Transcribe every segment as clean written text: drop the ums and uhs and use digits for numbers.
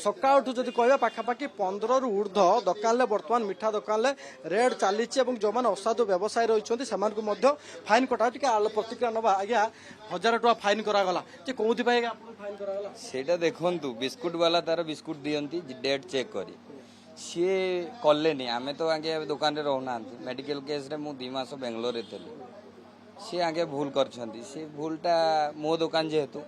सकाळू जदि कह पाखापाखि 15 रु ऊर्ध दुकान बर्तमान मिठा दुकान रेड चली जो मैंने असाधु व्यवसायी रही फाइन कटा प्रतिक्रिया नवा आज्ञा 1000 टका फाइन करागला कौन फाइन करागला सेटा देखंतु बिस्कुट वाला तार बिस्कुट दियंती डेट चेक करी सी कले आमे तो आगे दुकान रे रहना मेडिकल केस रे मु 2 मास बेंगलोर रे सी आगे भूल करछंती सी भूलटा मो दुकान जेहेतु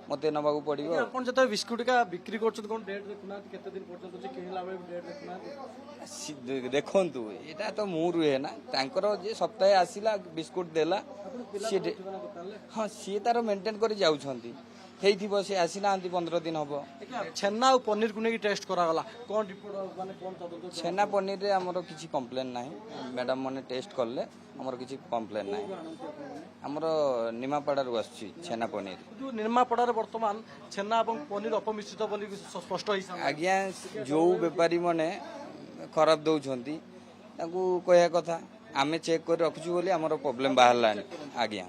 मते नबाकू पड़िबो अपन जत बिस्कुट का बिक्री करछत कोन डेट देखुना केते दिन पर्यंत जे केहला बे डेट देखुना देखंतु एटा तो मु रुहे ना तांकर जे सप्ताहे आसिला बिस्कुट देला सी हां सी तार मेंटेन करी जाउछंती हेइथिबो से आसिना 15 दिन हबो छेना और पनीर को नहीं टेस्ट करागला कौन रिपोर्ट माने कौन तदন্ত छेना पनीर रे हमरो किछि कंप्लेन नाही मैडम मने टेस्ट करले हमरो किछि कंप्लेन नाही हमरो निमापड़ार आछि छेना पनीर जो निमापड़ार वर्तमान छेना और पनीर अपमिश्रित बोली स्पष्ट होई आज्ञा जो व्यापारी मने खराब दउछंती ताकू कहया कथा आमे चेक कर रखछु बोली हमरो प्रॉब्लम बाहरलानी आज्ञा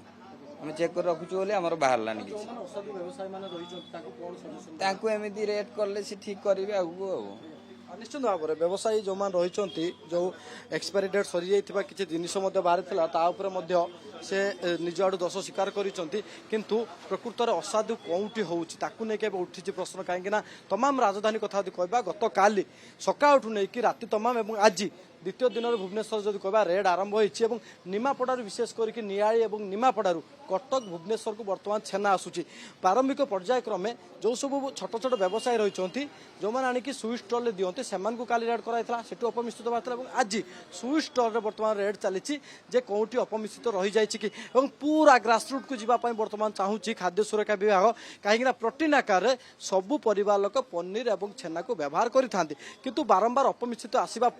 आमे चेक कर रखछु बोली हमरो बाहरलानी किछि असाधु व्यवसायी माने रही ताकू कोन सजेशन ताकू एमिति रेट करले से ठीक करिवे आगु निश्चित भाव में व्यवसायी जो मान रही जो एक्सपायरी डेट सरी जाइथिबा किछि जिनिस मध्ये बाहर थिला ता ऊपर मध्ये से निज आडू दोष स्वीकार करिसंती किंतु प्रकृत रे असाधु कोउठी होउची ताकू नै के उठिछि प्रश्न काहेकि ना तमाम राजधानी कथा यदि कहबा गत काली सकाळठु नै कि राति तमाम एवं आज द्वितीय दिन भुवनेश्वर जदि कहबा रेड आरंभ होइछि एवं निमापड़ारू विशेष करके नियाळी एवं निमापड़ारू कटक भुवनेश्वर को वर्तमान छेना आसुची प्रारंभिक पर्याय क्रमे जो सब छोट छोट व्यवसायी रही जो मैंने आणिकी स्वीट स्टल दिखते से काली रेड कराइला से अपमिश्रित बाहर आज स्वीट स्टल वर्तमान रेड चली जे कौटी अपमिश्रित रही जाए कि पूरा ग्रासरूट को जीवाई बर्तमान चाहूँगी खाद्य सुरक्षा विभाग कहीं प्रोटीन आकार सबू परिवार लोक पनीर और छेना को व्यवहार करें किंतु बारंबार अपमिश्रित आसवा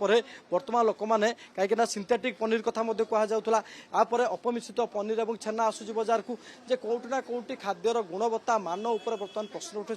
वर्तमान लोक मैंने कहीं सिंथेटिक पनीर कथा कहला यापर अपमिश्रित पनीर और छेना आसूँ बाजार को जे कौटी ना कौटी खाद्यर गुणवत्ता मान उपर बर्तमान प्रश्न उठे।